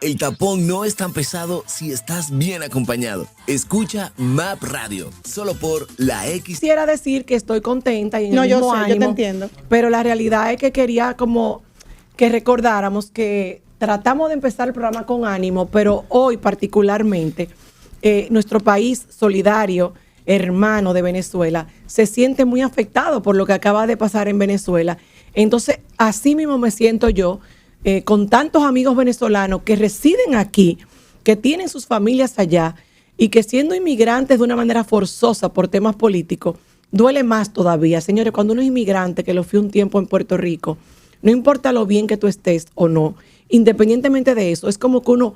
El tapón no es tan pesado si estás bien acompañado. Escucha MAP Radio, solo por la X. Quisiera decir que estoy contenta y en el mismo ánimo, yo te entiendo. pero la realidad es que quería como que recordáramos que tratamos de empezar el programa con ánimo, pero hoy particularmente nuestro país solidario, hermano de Venezuela, se siente muy afectado por lo que acaba de pasar en Venezuela. Entonces, así mismo me siento yo, con tantos amigos venezolanos que residen aquí, que tienen sus familias allá y que siendo inmigrantes de una manera forzosa por temas políticos, duele más todavía. Señores, cuando uno es inmigrante, que lo fui un tiempo en Puerto Rico, no importa lo bien que tú estés o no, independientemente de eso, es como que uno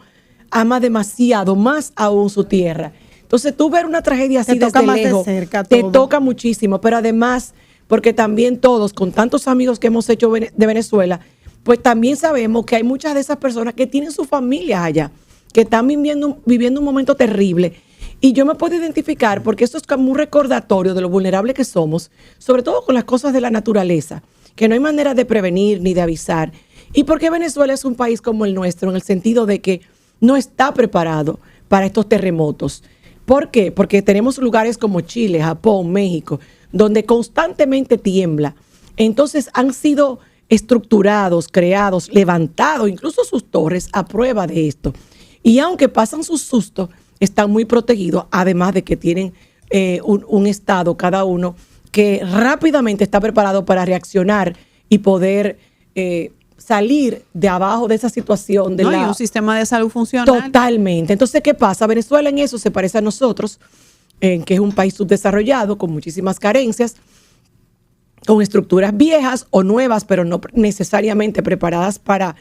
ama demasiado, más aún su tierra. Entonces, tú ver una tragedia así desde lejos, te toca muchísimo, pero además, porque también todos, con tantos amigos que hemos hecho de Venezuela, pues también sabemos que hay muchas de esas personas que tienen sus familias allá, que están viviendo un momento terrible. Y yo me puedo identificar porque esto es como un recordatorio de lo vulnerables que somos, sobre todo con las cosas de la naturaleza, que no hay manera de prevenir ni de avisar. Y porque Venezuela es un país como el nuestro, en el sentido de que no está preparado para estos terremotos. ¿Por qué? Porque tenemos lugares como Chile, Japón, México, donde constantemente tiembla. Entonces han sido estructurados, creados, levantados, incluso sus torres a prueba de esto. Y aunque pasan sus sustos, están muy protegidos, además de que tienen un estado cada uno que rápidamente está preparado para reaccionar y poder salir de abajo de esa situación. Y un sistema de salud funcional. Totalmente. Entonces, ¿qué pasa? Venezuela en eso se parece a nosotros, que es un país subdesarrollado, con muchísimas carencias, con estructuras viejas o nuevas, pero no necesariamente preparadas para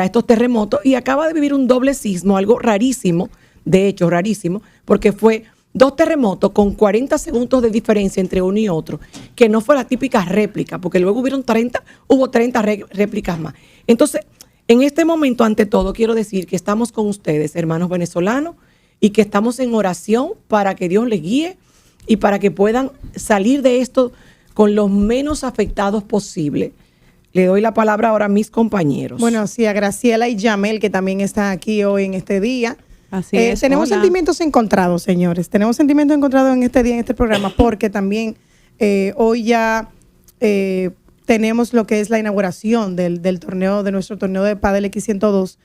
estos terremotos, y acaba de vivir un doble sismo, algo rarísimo, de hecho rarísimo, porque fue 2 terremotos con 40 segundos de diferencia entre uno y otro, que no fue la típica réplica, porque luego hubo 30 réplicas más. Entonces, en este momento, ante todo, quiero decir que estamos con ustedes, hermanos venezolanos, y que estamos en oración para que Dios les guíe y para que puedan salir de esto con los menos afectados posible. Le doy la palabra ahora a mis compañeros. Bueno, sí, a Graciela y Yamel, que también están aquí hoy en este día. Así es. Tenemos sentimientos encontrados, señores. Tenemos sentimientos encontrados en este día, en este programa, porque también hoy ya tenemos lo que es la inauguración del torneo, de nuestro torneo de pádel X102,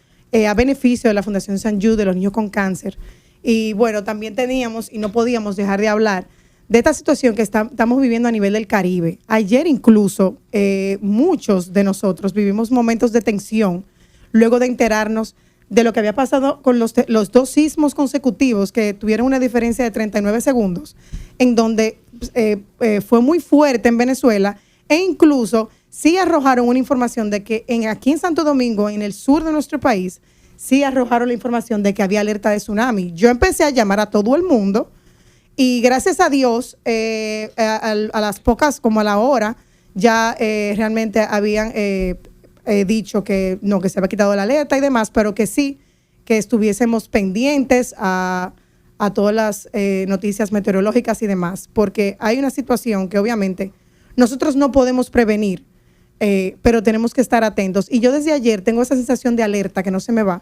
a beneficio de la Fundación San Jude de los niños con cáncer. Y bueno, también teníamos y no podíamos dejar de hablar de esta situación que estamos viviendo a nivel del Caribe. Ayer incluso muchos de nosotros vivimos momentos de tensión luego de enterarnos de lo que había pasado con los 2 sismos consecutivos que tuvieron una diferencia de 39 segundos, en donde fue muy fuerte en Venezuela, e incluso sí arrojaron una información de que aquí en Santo Domingo, en el sur de nuestro país, sí arrojaron la información de que había alerta de tsunami. Yo empecé a llamar a todo el mundo y gracias a Dios, a las pocas, como a la hora, ya realmente habían dicho que no, que se había quitado la alerta y demás, pero que sí, que estuviésemos pendientes a todas las noticias meteorológicas y demás, porque hay una situación que obviamente nosotros no podemos prevenir, pero tenemos que estar atentos. Y yo desde ayer tengo esa sensación de alerta que no se me va,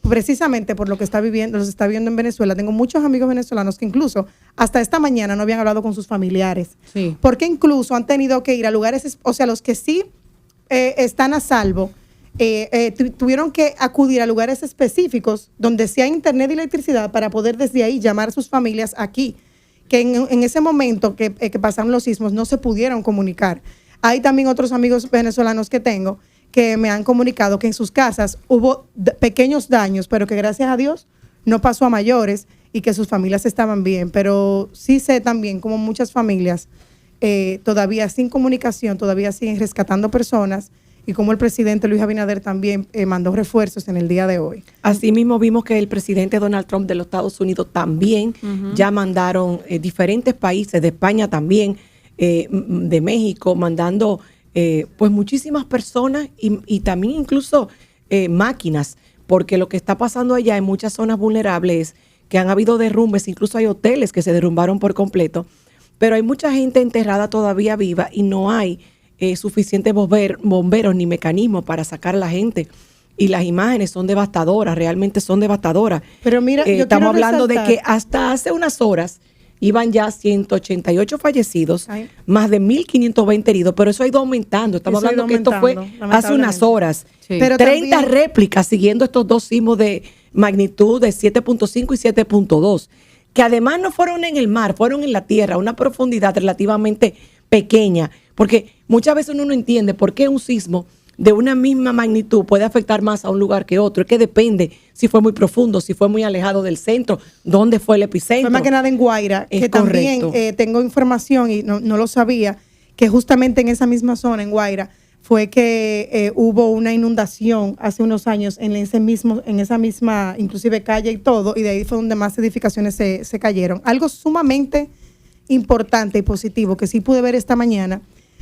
precisamente por lo que está viviendo en Venezuela. Tengo muchos amigos venezolanos que incluso hasta esta mañana no habían hablado con sus familiares, sí, porque incluso han tenido que ir a lugares, o sea, los que sí están a salvo, tuvieron que acudir a lugares específicos donde sí hay internet y electricidad para poder desde ahí llamar a sus familias aquí, que en ese momento que pasaron los sismos no se pudieron comunicar. Hay también otros amigos venezolanos que tengo que me han comunicado que en sus casas hubo pequeños daños, pero que gracias a Dios no pasó a mayores y que sus familias estaban bien. Pero sí sé también como muchas familias todavía sin comunicación, todavía siguen rescatando personas, y como el presidente Luis Abinader también mandó refuerzos en el día de hoy. Asimismo vimos que el presidente Donald Trump de los Estados Unidos también ya mandaron diferentes países, de España también, de México, mandando pues muchísimas personas y también incluso máquinas, porque lo que está pasando allá en muchas zonas vulnerables es que han habido derrumbes, incluso hay hoteles que se derrumbaron por completo, pero hay mucha gente enterrada todavía viva y no hay suficientes bomberos ni mecanismos para sacar a la gente. y las imágenes son devastadoras, realmente son devastadoras. Pero mira, yo estamos quiero hablando de resaltar- que hasta hace unas horas iban ya 188 fallecidos, Ay. más de 1.520 heridos, pero eso ha ido aumentando. Estamos Eso ha ido hablando que esto fue aumentando, hace unas horas. Sí. Pero 30 también- réplicas siguiendo estos dos sismos de magnitud de 7.5 y 7.2, que además no fueron en el mar, fueron en la tierra, a una profundidad relativamente pequeña, porque muchas veces uno no entiende por qué un sismo de una misma magnitud puede afectar más a un lugar que otro. Es que depende si fue muy profundo, si fue muy alejado del centro, dónde fue el epicentro. Fue más que nada en Guaira, Es que también correcto. tengo información y no lo sabía, que justamente en esa misma zona, en Guaira, fue que hubo una inundación hace unos años en esa misma, inclusive calle y todo, y de ahí fue donde más edificaciones se cayeron. Algo sumamente importante y positivo que sí pude ver esta mañana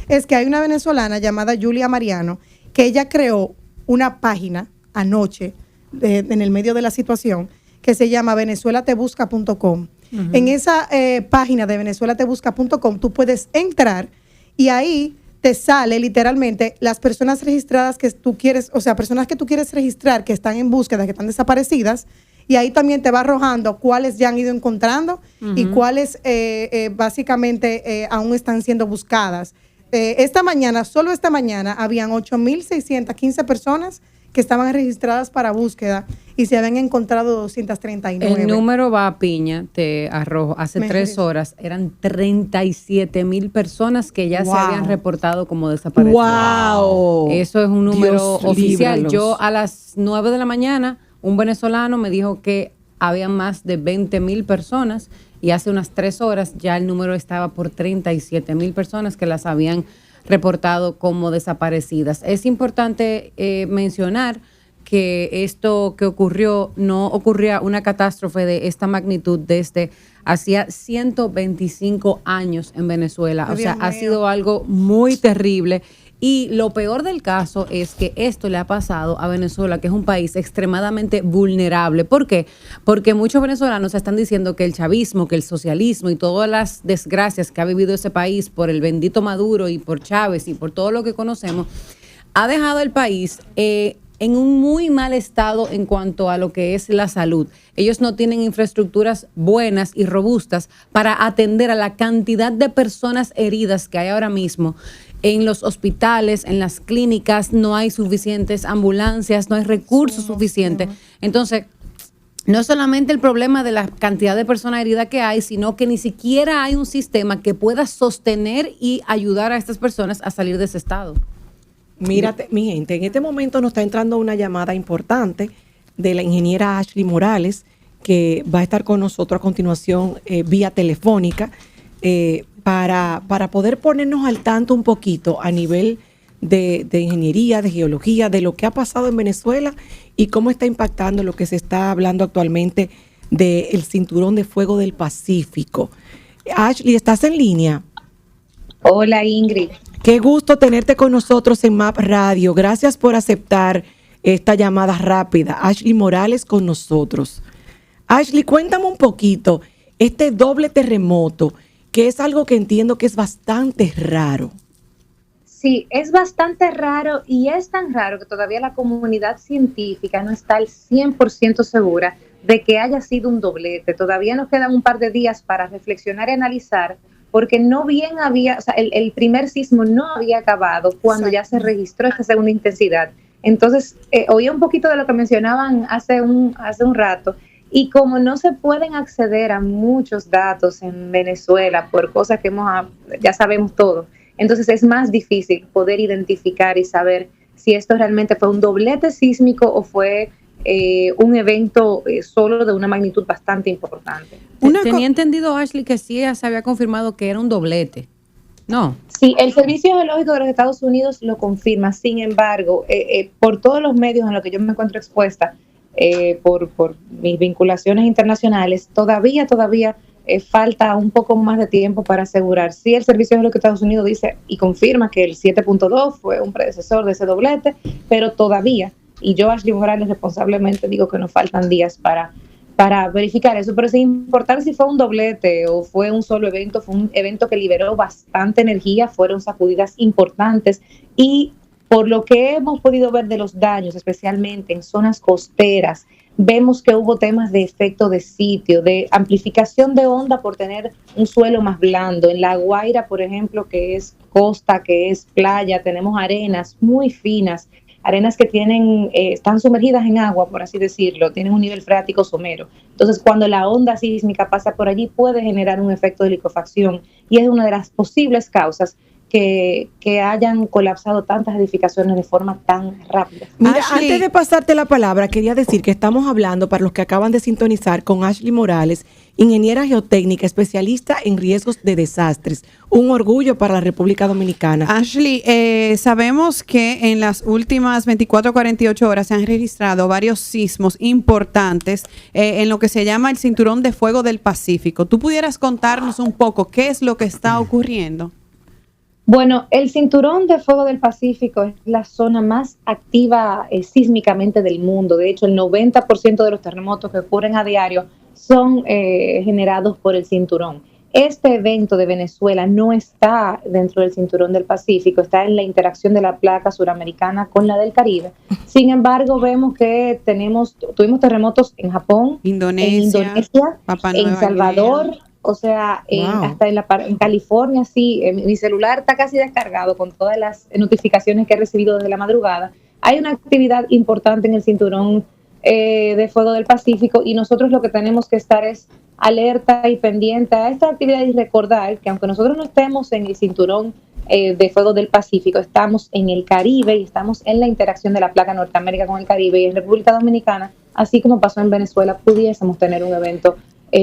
es que hay una venezolana llamada Julia Mariano, que ella creó una página anoche en el medio de la situación que se llama venezuelatebusca.com. En esa página de venezuelatebusca.com tú puedes entrar y ahí te sale literalmente las personas registradas que tú quieres, o sea, personas que tú quieres registrar que están en búsqueda, que están desaparecidas, y ahí también te va arrojando cuáles ya han ido encontrando y cuáles básicamente aún están siendo buscadas. Solo esta mañana, habían 8.615 personas que estaban registradas para búsqueda y se habían encontrado 239. El número va a piña, te arrojo. Hace Me 3 reviso. horas eran 37,000 personas que ya se Wow. habían reportado como desaparecidas. ¡Wow! Eso es un número Dios, oficial. líbralos. Yo a las 9 de la mañana, un venezolano me dijo que había más de 20,000 personas y hace unas 3 horas ya el número estaba por 37,000 personas que las habían reportado como desaparecidas. Es importante mencionar que esto que ocurrió, no ocurría una catástrofe de esta magnitud desde hacía 125 años en Venezuela. Ay, O sea, Dios ha mío. sido algo muy terrible. Y lo peor del caso es que esto le ha pasado a Venezuela, que es un país extremadamente vulnerable. ¿Por qué? Porque muchos venezolanos están diciendo que el chavismo, que el socialismo y todas las desgracias que ha vivido ese país por el bendito Maduro y por Chávez y por todo lo que conocemos, ha dejado el país en un muy mal estado en cuanto a lo que es la salud. Ellos no tienen infraestructuras buenas y robustas para atender a la cantidad de personas heridas que hay ahora mismo. En los hospitales, en las clínicas, no hay suficientes ambulancias, no hay recursos suficientes. Entonces, no es solamente el problema de la cantidad de personas heridas que hay, sino que ni siquiera hay un sistema que pueda sostener y ayudar a estas personas a salir de ese estado. Mírate, mi gente, en este momento nos está entrando una llamada importante de la ingeniera Ashley Morales, que va a estar con nosotros a continuación vía telefónica, para poder ponernos al tanto un poquito a nivel de ingeniería, de geología, de lo que ha pasado en Venezuela y cómo está impactando lo que se está hablando actualmente del cinturón de fuego del Pacífico. Ashley, ¿estás en línea? Hola Ingrid. Qué gusto tenerte con nosotros en MAP Radio. Gracias por aceptar esta llamada rápida. Ashley Morales con nosotros. Ashley, cuéntame un poquito, este doble terremoto, que es algo que entiendo que es bastante raro. Sí, es bastante raro y es tan raro que todavía la comunidad científica no está al 100% segura de que haya sido un doblete. Todavía nos quedan un par de días para reflexionar y analizar, porque no bien había, o sea, el primer sismo no había acabado cuando ya se registró esta segunda intensidad. Entonces, oía un poquito de lo que mencionaban hace un rato, y como no se pueden acceder a muchos datos en Venezuela por cosas que ya sabemos todo, entonces es más difícil poder identificar y saber si esto realmente fue un doblete sísmico o fue un evento solo de una magnitud bastante importante. Tenía entendido, Ashley, que sí se había confirmado que era un doblete. No. Sí, el Servicio Geológico de los Estados Unidos lo confirma. Sin embargo, por todos los medios en los que yo me encuentro expuesta, por mis vinculaciones internacionales, todavía falta un poco más de tiempo para asegurar. Sí, el Servicio Geológico de Estados Unidos dice y confirma que el 7.2 fue un predecesor de ese doblete, pero todavía, y yo, Ashley Morales, responsablemente digo que nos faltan días para verificar eso, pero sin importar si fue un doblete o fue un solo evento, fue un evento que liberó bastante energía, fueron sacudidas importantes y Por lo que hemos podido ver de los daños, especialmente en zonas costeras, vemos que hubo temas de efecto de sitio, de amplificación de onda por tener un suelo más blando. En La Guaira, por ejemplo, que es costa, que es playa, tenemos arenas muy finas, arenas que están sumergidas en agua, por así decirlo, tienen un nivel freático somero. Entonces, cuando la onda sísmica pasa por allí, puede generar un efecto de licuefacción y es una de las posibles causas que hayan colapsado tantas edificaciones de forma tan rápida. Mira, Ashley, antes de pasarte la palabra, quería decir que estamos hablando, para los que acaban de sintonizar, con Ashley Morales, ingeniera geotécnica, especialista en riesgos de desastres. Un orgullo para la República Dominicana. Ashley, sabemos que en las últimas 24 48 horas se han registrado varios sismos importantes en lo que se llama el Cinturón de Fuego del Pacífico. ¿Tú pudieras contarnos un poco qué es lo que está ocurriendo? Bueno, el Cinturón de Fuego del Pacífico es la zona más activa sísmicamente del mundo. De hecho, el 90% de los terremotos que ocurren a diario son generados por el cinturón. Este evento de Venezuela no está dentro del Cinturón del Pacífico, está en la interacción de la placa suramericana con la del Caribe. Sin embargo, vemos que tuvimos terremotos en Japón, Indonesia, Papua en Nueva Salvador. Guinea. O sea, Wow. hasta en California, sí, mi celular está casi descargado con todas las notificaciones que he recibido desde la madrugada. Hay una actividad importante en el cinturón de fuego del Pacífico y nosotros lo que tenemos que estar es alerta y pendiente a esta actividad y recordar que aunque nosotros no estemos en el cinturón de fuego del Pacífico, estamos en el Caribe y estamos en la interacción de la placa Norteamérica con el Caribe y en República Dominicana, así como pasó en Venezuela, pudiésemos tener un evento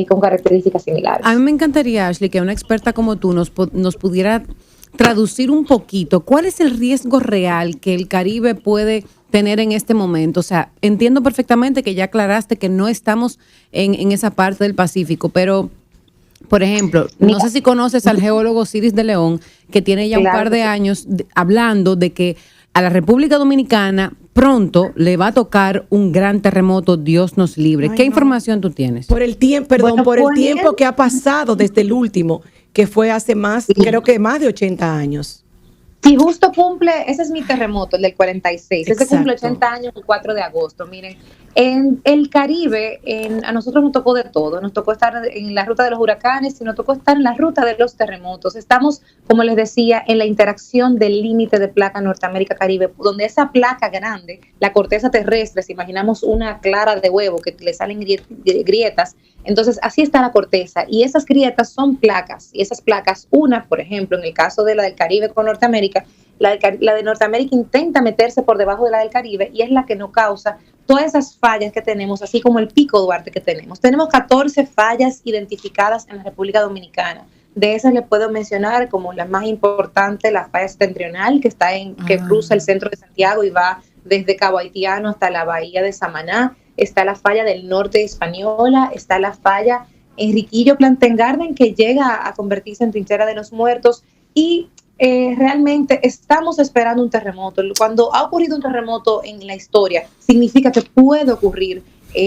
con características similares. A mí me encantaría, Ashley, que una experta como tú nos pudiera traducir un poquito cuál es el riesgo real que el Caribe puede tener en este momento. O sea, entiendo perfectamente que ya aclaraste que no estamos en esa parte del Pacífico, pero, por ejemplo, no sé si conoces al geólogo Ciris de León, que tiene ya un par de años hablando de que a la República Dominicana pronto le va a tocar un gran terremoto, Dios nos libre. ¿Qué información tú tienes? Por el tiempo, el tiempo que ha pasado desde el último, que fue hace creo que más de 80 años. Si justo cumple, ese es mi terremoto, el del 46. Ese cumple 80 años el 4 de agosto. Miren, en el Caribe, a nosotros nos tocó de todo. Nos tocó estar en la ruta de los huracanes y nos tocó estar en la ruta de los terremotos. Estamos, como les decía, en la interacción del límite de placa Norteamérica-Caribe, donde esa placa grande, la corteza terrestre, si imaginamos una clara de huevo que le salen grietas, entonces así está la corteza y esas grietas son placas y esas placas, por ejemplo, en el caso de la del Caribe con Norteamérica, la de Norteamérica intenta meterse por debajo de la del Caribe y es la que nos causa todas esas fallas que tenemos, así como el Pico Duarte que tenemos. Tenemos 14 fallas identificadas en la República Dominicana. De esas les puedo mencionar como la más importante, la falla septentrional, que cruza el centro de Santiago y va desde Cabo Haitiano hasta la bahía de Samaná. Está la falla del norte de Hispaniola, está la falla Enriquillo Plantengarden, que llega a convertirse en trinchera de los muertos y realmente estamos esperando un terremoto. Cuando ha ocurrido un terremoto en la historia, significa que puede ocurrir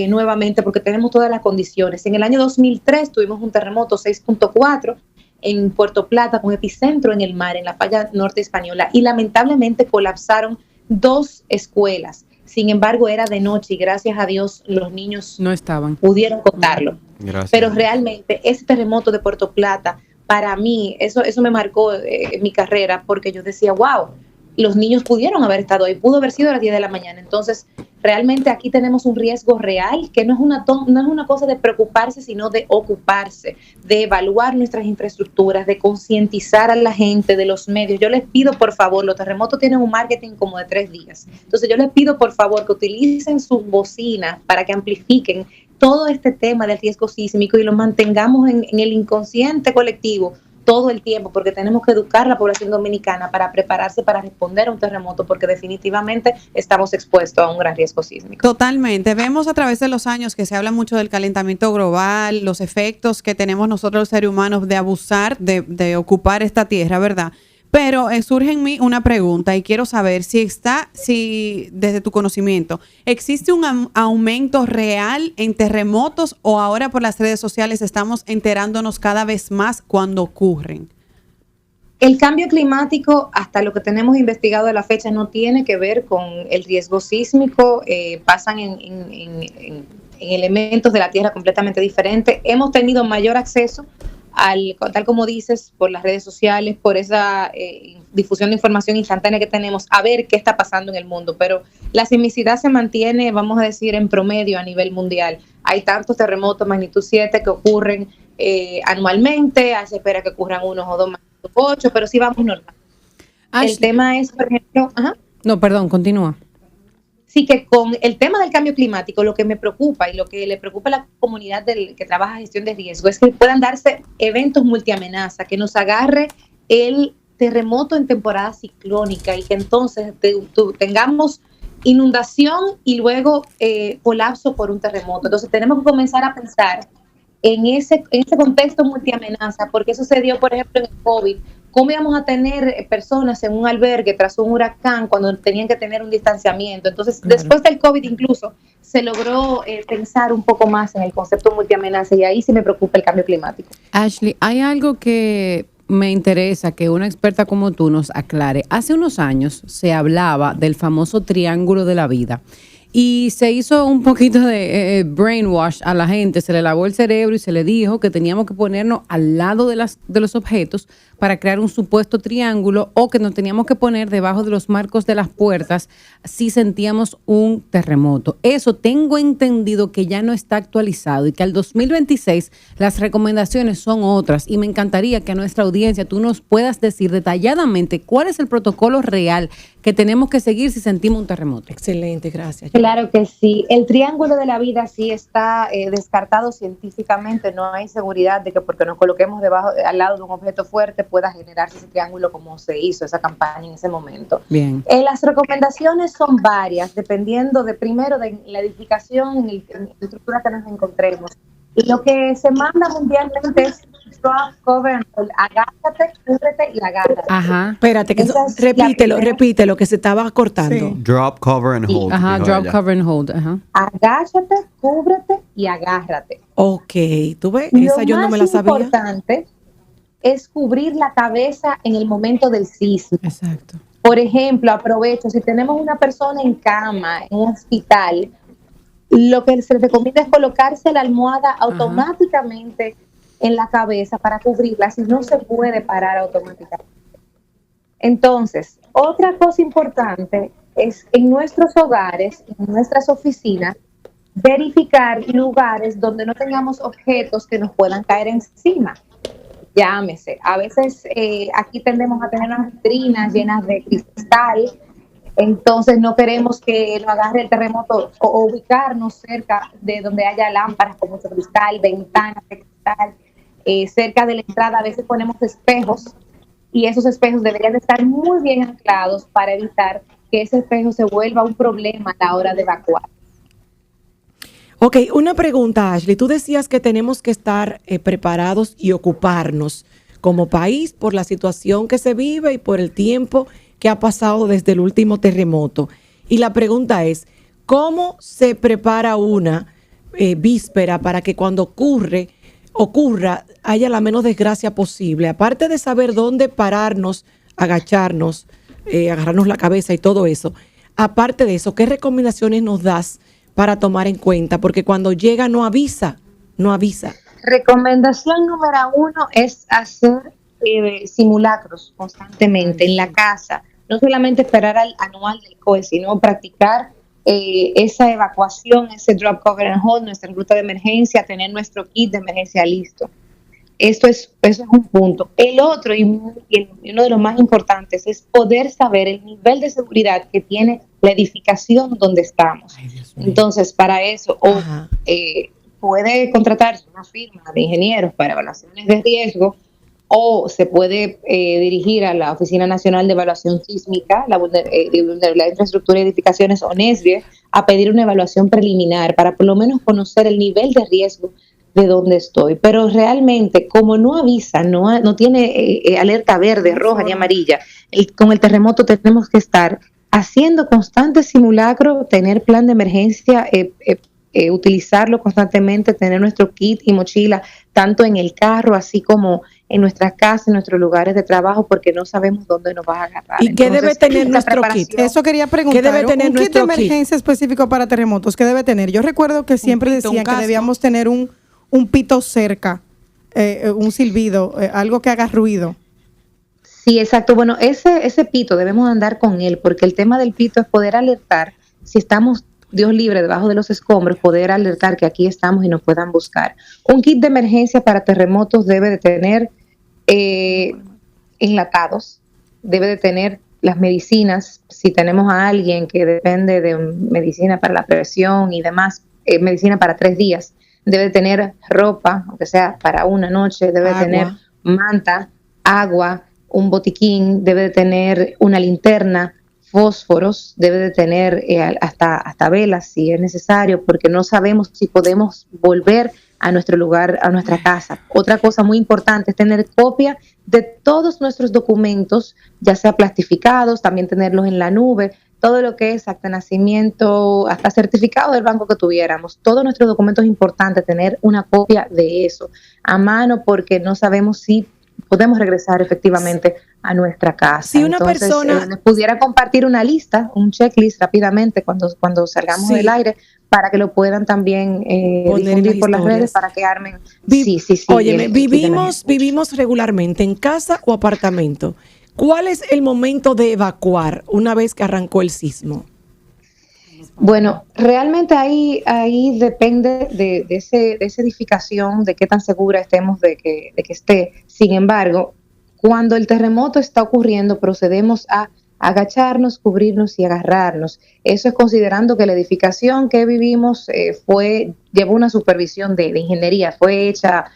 nuevamente porque tenemos todas las condiciones. En el año 2003 tuvimos un terremoto 6.4 en Puerto Plata con epicentro en el mar, en la falla norte española, y lamentablemente colapsaron 2 escuelas. Sin embargo, era de noche y gracias a Dios los niños No estaban. pudieron contarlo. Gracias. Pero realmente ese terremoto de Puerto Plata, para mí, eso me marcó mi carrera porque yo decía, wow, los niños pudieron haber estado ahí, pudo haber sido a las 10 de la mañana. Entonces, realmente aquí tenemos un riesgo real que no es una cosa de preocuparse, sino de ocuparse, de evaluar nuestras infraestructuras, de concientizar a la gente, de los medios. Yo les pido, por favor, los terremotos tienen un marketing como de 3 días. Entonces, yo les pido, por favor, que utilicen sus bocinas para que amplifiquen todo este tema del riesgo sísmico y lo mantengamos en el inconsciente colectivo todo el tiempo, porque tenemos que educar a la población dominicana para prepararse para responder a un terremoto, porque definitivamente estamos expuestos a un gran riesgo sísmico. Totalmente. Vemos a través de los años que se habla mucho del calentamiento global, los efectos que tenemos nosotros los seres humanos de abusar, de ocupar esta tierra, ¿verdad? Pero surge en mí una pregunta y quiero saber si desde tu conocimiento, ¿existe un aumento real en terremotos o ahora por las redes sociales estamos enterándonos cada vez más cuando ocurren? El cambio climático, hasta lo que tenemos investigado a la fecha, no tiene que ver con el riesgo sísmico, pasan en elementos de la Tierra completamente diferentes. Hemos tenido mayor acceso tal como dices, por las redes sociales, por esa difusión de información instantánea que tenemos, a ver qué está pasando en el mundo, pero la sismicidad se mantiene, vamos a decir, en promedio a nivel mundial. Hay tantos terremotos magnitud 7 que ocurren anualmente, se espera que ocurran unos o dos magnitud 8, pero sí vamos normal. Ashley. El tema es, por ejemplo... No, perdón, continúa. Sí, que con el tema del cambio climático, lo que me preocupa y lo que le preocupa a la comunidad que trabaja gestión de riesgo es que puedan darse eventos multiamenaza, que nos agarre el terremoto en temporada ciclónica y que entonces tengamos inundación y luego colapso por un terremoto. Entonces tenemos que comenzar a pensar en ese contexto multiamenaza, porque eso se dio, por ejemplo, en el COVID. ¿Cómo íbamos a tener personas en un albergue tras un huracán cuando tenían que tener un distanciamiento? Entonces, después del COVID incluso, se logró pensar un poco más en el concepto multiamenaza y ahí sí me preocupa el cambio climático. Ashley, hay algo que me interesa que una experta como tú nos aclare. Hace unos años se hablaba del famoso triángulo de la vida. Y se hizo un poquito de brainwash a la gente, se le lavó el cerebro y se le dijo que teníamos que ponernos al lado de los objetos para crear un supuesto triángulo o que nos teníamos que poner debajo de los marcos de las puertas si sentíamos un terremoto. Eso tengo entendido que ya no está actualizado y que al 2026 las recomendaciones son otras y me encantaría que a nuestra audiencia tú nos puedas decir detalladamente cuál es el protocolo real que tenemos que seguir si sentimos un terremoto. Excelente, gracias. Claro que sí. El triángulo de la vida sí está descartado científicamente. No hay seguridad de que porque nos coloquemos al lado de un objeto fuerte pueda generarse ese triángulo como se hizo esa campaña en ese momento. Bien. Las recomendaciones son varias, dependiendo primero de la edificación y la estructura que nos encontremos. Y lo que se manda mundialmente es drop, cover and hold. Agáchate, cúbrete y agárrate. Ajá. Espérate, que repítelo, que se estaba cortando. Sí. Drop, cover and hold. Ajá, dijo drop, ella. cover and hold. Ajá. Agáchate, cúbrete y agárrate. Ok, ¿tú ves? Esa yo no me la sabía. Lo más importante es cubrir la cabeza en el momento del sismo. Exacto. Por ejemplo, aprovecho, si tenemos una persona en cama, en un hospital, lo que se recomienda es colocarse la almohada automáticamente en la cabeza para cubrirla, si no se puede parar automáticamente. Entonces, otra cosa importante es en nuestros hogares, en nuestras oficinas, verificar lugares donde no tengamos objetos que nos puedan caer encima. Llámese, a veces aquí tendemos a tener unas vitrinas llenas de cristal, entonces no queremos que nos agarre el terremoto o ubicarnos cerca de donde haya lámparas con mucho cristal, ventanas de cristal, cerca de la entrada a veces ponemos espejos y esos espejos deberían de estar muy bien anclados para evitar que ese espejo se vuelva un problema a la hora de evacuar. Ok, una pregunta, Ashley. Tú decías que tenemos que estar preparados y ocuparnos como país por la situación que se vive y por el tiempo que ha pasado desde el último terremoto. Y la pregunta es, ¿cómo se prepara una víspera para que cuando ocurra, haya la menos desgracia posible? Aparte de saber dónde pararnos, agacharnos, agarrarnos la cabeza y todo eso, aparte de eso, ¿qué recomendaciones nos das para tomar en cuenta? Porque cuando llega no avisa. Recomendación número 1 es hacer simulacros constantemente en la casa. No solamente esperar al anual del COE, sino practicar esa evacuación, ese drop, cover and hold, nuestra ruta de emergencia, tener nuestro kit de emergencia listo. Eso es un punto. El otro, y uno de los más importantes, es poder saber el nivel de seguridad que tiene la edificación donde estamos. Entonces, para eso, puede contratarse una firma de ingenieros para evaluaciones de riesgo, o se puede dirigir a la Oficina Nacional de Evaluación Sísmica, la Vulnerabilidad de Infraestructura y Edificaciones, ONESBIE, a pedir una evaluación preliminar para por lo menos conocer el nivel de riesgo de dónde estoy. Pero realmente, como no avisa, no tiene alerta verde, roja ni amarilla, con el terremoto tenemos que estar haciendo constantes simulacros, tener plan de emergencia, utilizarlo constantemente, tener nuestro kit y mochila tanto en el carro así como en nuestras casas, en nuestros lugares de trabajo, porque no sabemos dónde nos va a agarrar. ¿Y qué debe tener nuestro kit? Eso quería preguntar. ¿Qué debe tener un kit de nuestro kit? emergencia específico para terremotos? ¿Qué debe tener? Yo recuerdo que siempre pito, decían un que casco. debíamos tener un pito cerca, un silbido, algo que haga ruido. Sí, exacto. Bueno, ese pito debemos andar con él, porque el tema del pito es poder alertar, si estamos, Dios libre, debajo de los escombros, poder alertar que aquí estamos y nos puedan buscar. Un kit de emergencia para terremotos debe de tener enlatados, debe de tener las medicinas, si tenemos a alguien que depende de medicina para la presión y demás, medicina para 3 días, debe de tener ropa, aunque sea para una noche, debe de tener manta, agua, un botiquín, debe de tener una linterna, fósforos, debe de tener hasta velas si es necesario, porque no sabemos si podemos volver a nuestro lugar, a nuestra casa. Otra cosa muy importante es tener copia de todos nuestros documentos, ya sea plastificados, también tenerlos en la nube, todo lo que es acta de nacimiento, hasta certificado del banco que tuviéramos, todos nuestros documentos es importante tener una copia de eso a mano, porque no sabemos si podemos regresar efectivamente a nuestra casa. Si una persona les pudiera compartir una lista, un checklist rápidamente cuando salgamos del aire, para que lo puedan también difundir por las redes, para que armen. Sí. Óyeme, vivimos regularmente en casa o apartamento. ¿Cuál es el momento de evacuar una vez que arrancó el sismo? Bueno, realmente ahí depende de esa edificación, de qué tan segura estemos de que esté. Sin embargo, cuando el terremoto está ocurriendo, procedemos a agacharnos, cubrirnos y agarrarnos. Eso es considerando que la edificación que vivimos llevó una supervisión de ingeniería, fue hecha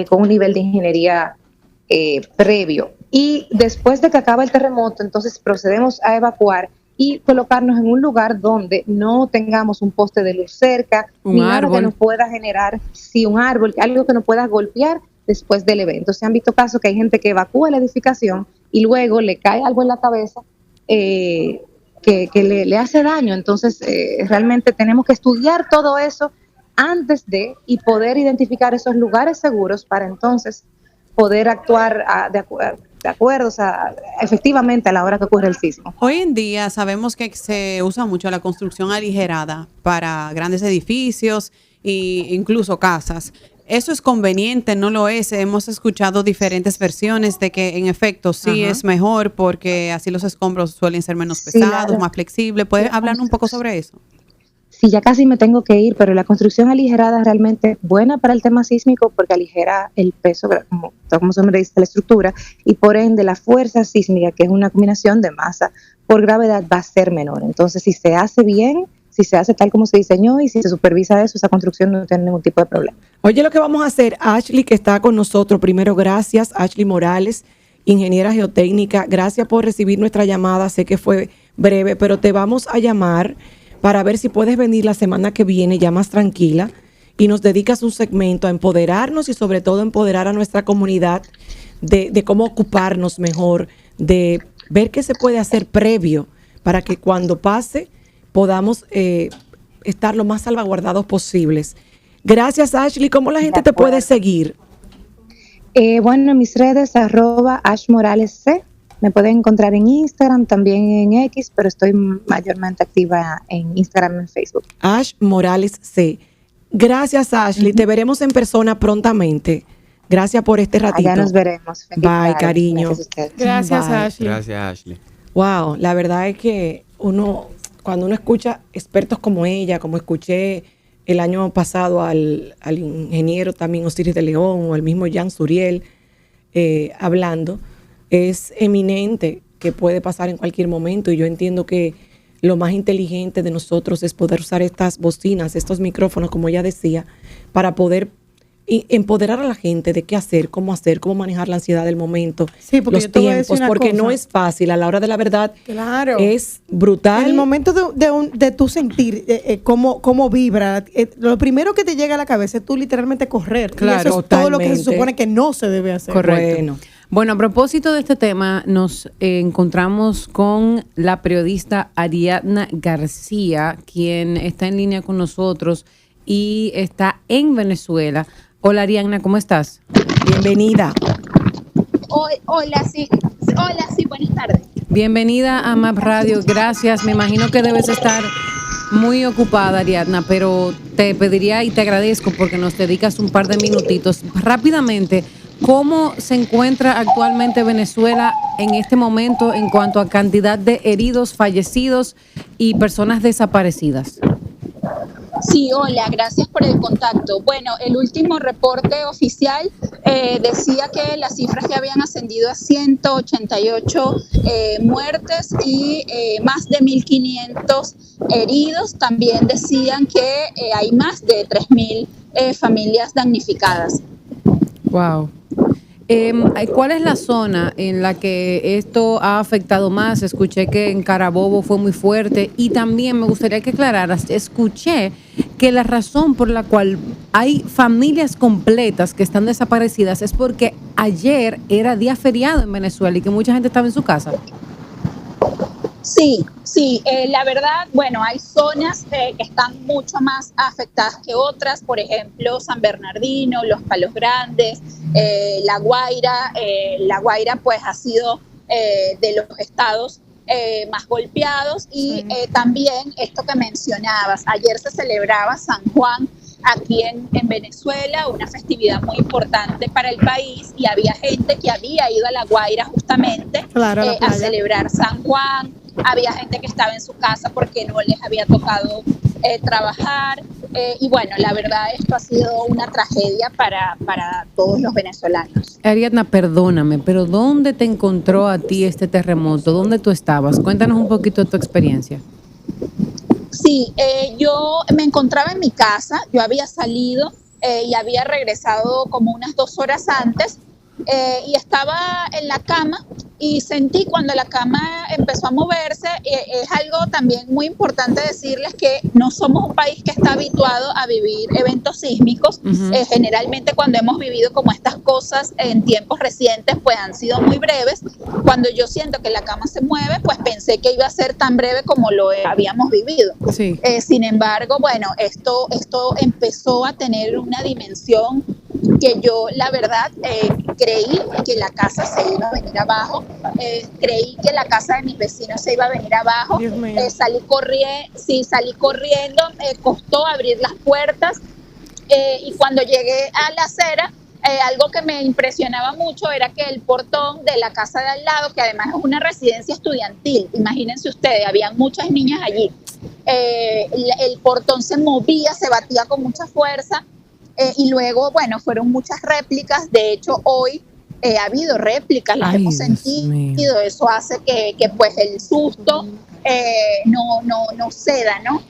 con un nivel de ingeniería previo. Y después de que acaba el terremoto, entonces procedemos a evacuar y colocarnos en un lugar donde no tengamos un poste de luz cerca, ni nada que nos pueda generar, un árbol, algo que nos pueda golpear después del evento. Se han visto casos que hay gente que evacúa la edificación y luego le cae algo en la cabeza que le hace daño. Entonces, realmente tenemos que estudiar todo eso antes de y poder identificar esos lugares seguros para entonces poder actuar de acuerdo, o sea, efectivamente a la hora que ocurre el sismo. Hoy en día sabemos que se usa mucho la construcción aligerada para grandes edificios e incluso casas. ¿Eso es conveniente? ¿No lo es? Hemos escuchado diferentes versiones de que en efecto sí es mejor porque así los escombros suelen ser menos pesados, más flexibles. ¿Puedes hablar un poco sobre eso? Sí, ya casi me tengo que ir, pero la construcción aligerada es realmente buena para el tema sísmico porque aligera el peso, como se me dice, la estructura, y por ende la fuerza sísmica, que es una combinación de masa por gravedad, va a ser menor. Entonces, si se hace bien, si se hace tal como se diseñó y si se supervisa eso, esa construcción no tiene ningún tipo de problema. Oye, lo que vamos a hacer, Ashley, que está con nosotros, primero, gracias, Ashley Morales, ingeniera geotécnica, gracias por recibir nuestra llamada, sé que fue breve, pero te vamos a llamar para ver si puedes venir la semana que viene ya más tranquila y nos dedicas un segmento a empoderarnos y sobre todo empoderar a nuestra comunidad de cómo ocuparnos mejor, de ver qué se puede hacer previo para que cuando pase podamos estar lo más salvaguardados posibles. Gracias, Ashley. ¿Cómo la gente te puede seguir? Bueno, en mis redes, @ashmoralesc. Me pueden encontrar en Instagram, también en X, pero estoy mayormente activa en Instagram y en Facebook. Ash Morales C. Gracias, Ashley. Te veremos en persona prontamente. Gracias por este ratito. Allá nos veremos. Feliz Bye, tarde. cariño. Gracias a ustedes. Gracias, Bye. Ashley. Gracias, Ashley. Wow, la verdad es que cuando uno escucha expertos como ella, como escuché el año pasado al ingeniero también Osiris de León o al mismo Jan Suriel hablando, es eminente que puede pasar en cualquier momento y yo entiendo que lo más inteligente de nosotros es poder usar estas bocinas, estos micrófonos, como ella decía, para poder empoderar a la gente de qué hacer, cómo manejar la ansiedad del momento, Sí, porque los yo te voy a decir tiempos, una porque cosa. no es fácil, a la hora de la verdad Claro. es brutal. En el momento de tu sentir cómo vibra, lo primero que te llega a la cabeza es tú literalmente correr. Claro, y eso es todo lo que se totalmente. supone que no se debe hacer. Bueno. Bueno, a propósito de este tema, nos encontramos con la periodista Ariadna García, quien está en línea con nosotros y está en Venezuela. Hola Ariadna, ¿cómo estás? Bienvenida. Hola, sí, buenas tardes. Bienvenida a MAP Radio, gracias. Me imagino que debes estar muy ocupada, Ariadna, pero te pediría y te agradezco porque nos dedicas un par de minutitos. Rápidamente, ¿cómo se encuentra actualmente Venezuela en este momento en cuanto a cantidad de heridos, fallecidos y personas desaparecidas? Sí, hola, gracias por el contacto. Bueno, el último reporte oficial decía que las cifras ya habían ascendido a 188 muertes y más de 1.500 heridos. También decían que hay más de 3.000 familias damnificadas. Wow. ¿Cuál es la zona en la que esto ha afectado más? Escuché que en Carabobo fue muy fuerte y también me gustaría que aclararas, escuché que la razón por la cual hay familias completas que están desaparecidas es porque ayer era día feriado en Venezuela y que mucha gente estaba en su casa. Sí, la verdad, bueno, hay zonas que están mucho más afectadas que otras, por ejemplo, San Bernardino, Los Palos Grandes, La Guaira. La Guaira pues ha sido de los estados más golpeados y también esto que mencionabas, ayer se celebraba San Juan aquí en Venezuela, una festividad muy importante para el país y había gente que había ido a La Guaira justamente a celebrar San Juan. Había gente que estaba en su casa porque no les había tocado trabajar y bueno, la verdad esto ha sido una tragedia para todos los venezolanos. Ariadna, perdóname, pero ¿dónde te encontró a ti este terremoto? ¿Dónde tú estabas? Cuéntanos un poquito de tu experiencia. Sí, yo me encontraba en mi casa, yo había salido y había regresado como unas 2 horas antes y estaba en la cama y sentí cuando la cama empezó a moverse, es algo también muy importante decirles que no somos un país que está habituado a vivir eventos sísmicos. Generalmente cuando hemos vivido como estas cosas en tiempos recientes pues han sido muy breves. Cuando yo siento que la cama se mueve pues pensé que iba a ser tan breve como lo habíamos vivido. Sí. Sin embargo, bueno, esto empezó a tener una dimensión que yo la verdad creí que la casa se iba a venir abajo, creí que la casa de mis vecinos se iba a venir abajo, salí corriendo, costó abrir las puertas y cuando llegué a la acera, algo que me impresionaba mucho era que el portón de la casa de al lado, que además es una residencia estudiantil, imagínense ustedes, habían muchas niñas allí, el portón se movía, se batía con mucha fuerza. Y luego, bueno, fueron muchas réplicas. De hecho, hoy ha habido réplicas, las hemos sentido. Eso hace que pues el susto no ceda, ¿no?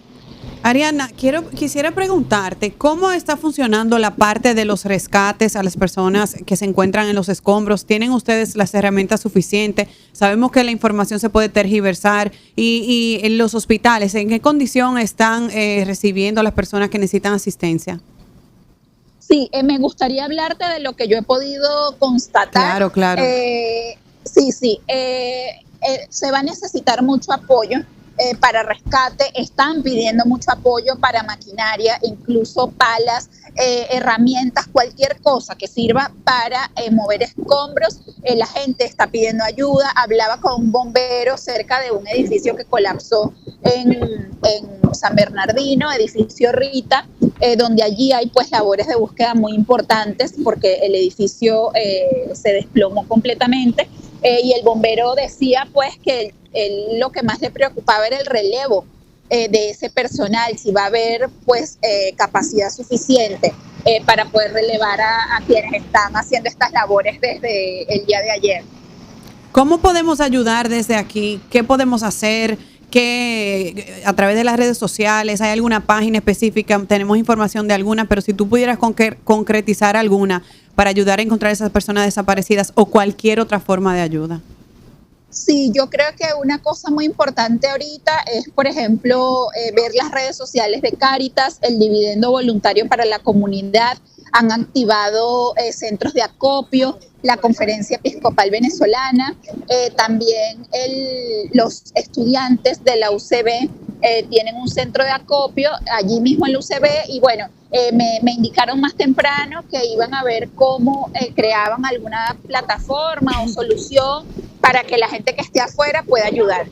Ariadna, quisiera preguntarte, ¿cómo está funcionando la parte de los rescates a las personas que se encuentran en los escombros? ¿Tienen ustedes las herramientas suficientes? Sabemos que la información se puede tergiversar y en los hospitales, ¿en qué condición están recibiendo a las personas que necesitan asistencia? Sí, me gustaría hablarte de lo que yo he podido constatar. Claro. Sí, se va a necesitar mucho apoyo para rescate, están pidiendo mucho apoyo para maquinaria, incluso palas, herramientas, cualquier cosa que sirva para mover escombros. La gente está pidiendo ayuda. Hablaba con un bombero cerca de un edificio que colapsó en San Bernardino, edificio Rita, donde allí hay pues labores de búsqueda muy importantes porque el edificio se desplomó completamente y el bombero decía pues que lo que más le preocupaba era el relevo de ese personal, si va a haber pues capacidad suficiente para poder relevar a quienes están haciendo estas labores desde el día de ayer. ¿Cómo podemos ayudar desde aquí? ¿Qué podemos hacer? ¿Qué, a través de las redes sociales, hay alguna página específica? Tenemos información de alguna, pero si tú pudieras concretizar alguna para ayudar a encontrar a esas personas desaparecidas o cualquier otra forma de ayuda. Sí, yo creo que una cosa muy importante ahorita es, por ejemplo, ver las redes sociales de Cáritas, el Dividendo Voluntario para la Comunidad. Han activado centros de acopio, la Conferencia Episcopal Venezolana, también los estudiantes de la UCB tienen un centro de acopio allí mismo en la UCB y bueno, me indicaron más temprano que iban a ver cómo creaban alguna plataforma o solución para que la gente que esté afuera pueda ayudar.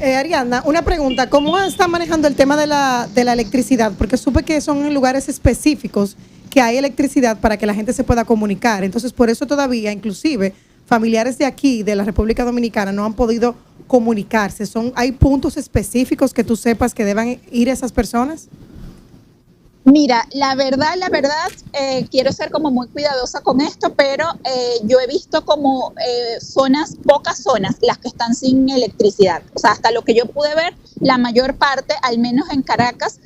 Ariadna, una pregunta, ¿cómo están manejando el tema de la electricidad? Porque supe que son en lugares específicos que hay electricidad para que la gente se pueda comunicar. Entonces, por eso todavía, inclusive, familiares de aquí, de la República Dominicana, no han podido comunicarse. ¿Hay puntos específicos que tú sepas que deban ir esas personas? Mira, la verdad, quiero ser como muy cuidadosa con esto, pero yo he visto como pocas zonas, las que están sin electricidad. O sea, hasta lo que yo pude ver, la mayor parte, al menos en Caracas,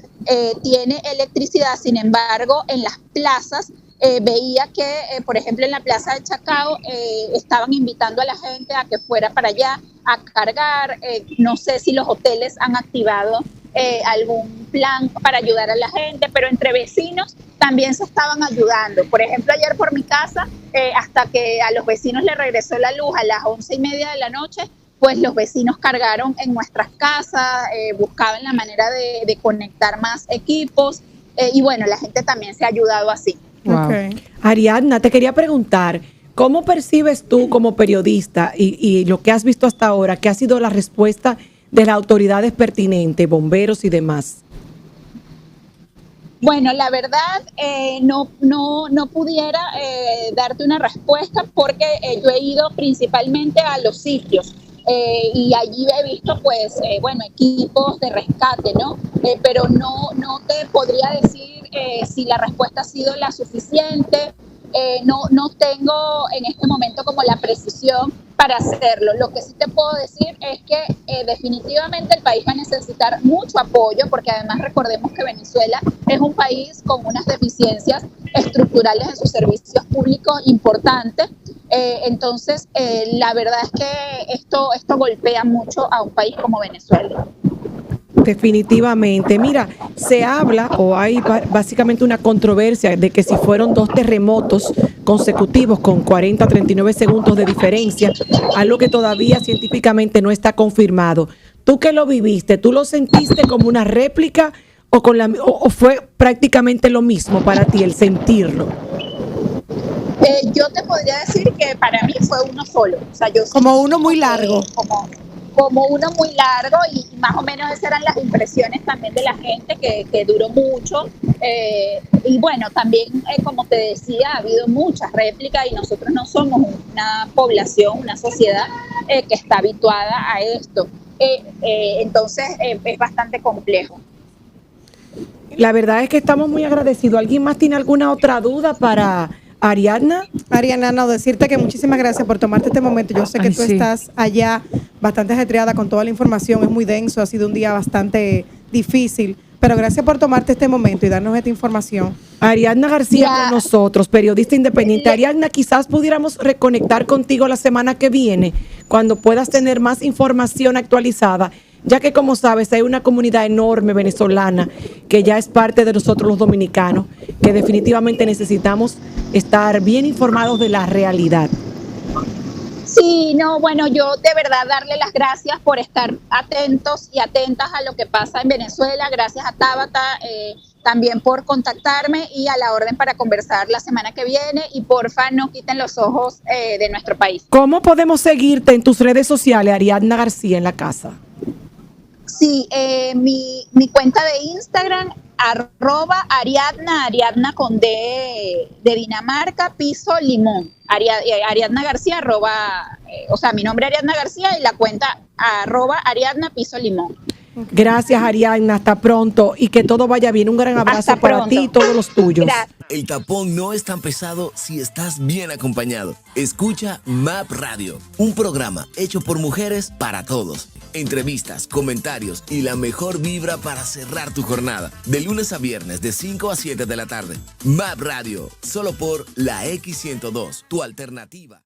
tiene electricidad. Sin embargo, en las plazas, veía que, por ejemplo, en la Plaza de Chacao, estaban invitando a la gente a que fuera para allá a cargar. No sé si los hoteles han activado algún plan para ayudar a la gente, pero entre vecinos también se estaban ayudando. Por ejemplo, ayer por mi casa, hasta que a los vecinos les regresó la luz a las 11:30 de la noche, pues los vecinos cargaron en nuestras casas, buscaban la manera de conectar más equipos y bueno, la gente también se ha ayudado así. Wow. Okay. Ariadna, te quería preguntar, ¿cómo percibes tú como periodista y lo que has visto hasta ahora, qué ha sido la respuesta de las autoridades pertinentes, bomberos y demás? Bueno, la verdad, no pudiera darte una respuesta porque yo he ido principalmente a los sitios y allí he visto, pues, equipos de rescate, ¿no? Pero no te podría decir si la respuesta ha sido la suficiente. No tengo en este momento como la precisión para hacerlo. Lo que sí te puedo decir es que definitivamente el país va a necesitar mucho apoyo, porque además recordemos que Venezuela es un país con unas deficiencias estructurales en sus servicios públicos importantes. Entonces, la verdad es que esto golpea mucho a un país como Venezuela. Definitivamente. Mira, se habla o hay básicamente una controversia de que si fueron 2 terremotos consecutivos con 40 a 39 segundos de diferencia, algo que todavía científicamente no está confirmado. ¿Tú que lo viviste? ¿Tú lo sentiste como una réplica o fue prácticamente lo mismo para ti el sentirlo? Yo te podría decir que para mí fue uno solo. O sea, yo como uno muy largo. Como uno muy largo y más o menos esas eran las impresiones también de la gente, que duró mucho. Y bueno, también, como te decía, ha habido muchas réplicas y nosotros no somos una población, una sociedad que está habituada a esto. Entonces, es bastante complejo. La verdad es que estamos muy agradecidos. ¿Alguien más tiene alguna otra duda para Ariadna? Ariadna, no, decirte que muchísimas gracias por tomarte este momento. Yo sé que tú estás allá bastante ajetreada con toda la información, es muy denso, ha sido un día bastante difícil, pero gracias por tomarte este momento y darnos esta información. Ariadna García con nosotros, periodista independiente. Ariadna, quizás pudiéramos reconectar contigo la semana que viene, cuando puedas tener más información actualizada, ya que, como sabes, hay una comunidad enorme venezolana que ya es parte de nosotros los dominicanos, que definitivamente necesitamos estar bien informados de la realidad. Sí, no, bueno, yo de verdad darle las gracias por estar atentos y atentas a lo que pasa en Venezuela. Gracias a Tabata también por contactarme y a la orden para conversar la semana que viene. Y porfa, no quiten los ojos de nuestro país. ¿Cómo podemos seguirte en tus redes sociales, Ariadna García en la casa? Sí, mi cuenta de Instagram, @Ariadna con D de Dinamarca, piso limón. Ariadna García, mi nombre es Ariadna García y la cuenta @Ariadna piso limón. Gracias, Ariadna, hasta pronto y que todo vaya bien. Un gran abrazo para ti y todos los tuyos. Gracias. El tapón no es tan pesado si estás bien acompañado. Escucha MAP Radio, un programa hecho por mujeres para todos. Entrevistas, comentarios y la mejor vibra para cerrar tu jornada. De lunes a viernes de 5 a 7 de la tarde. MAP Radio, solo por la X102, tu alternativa.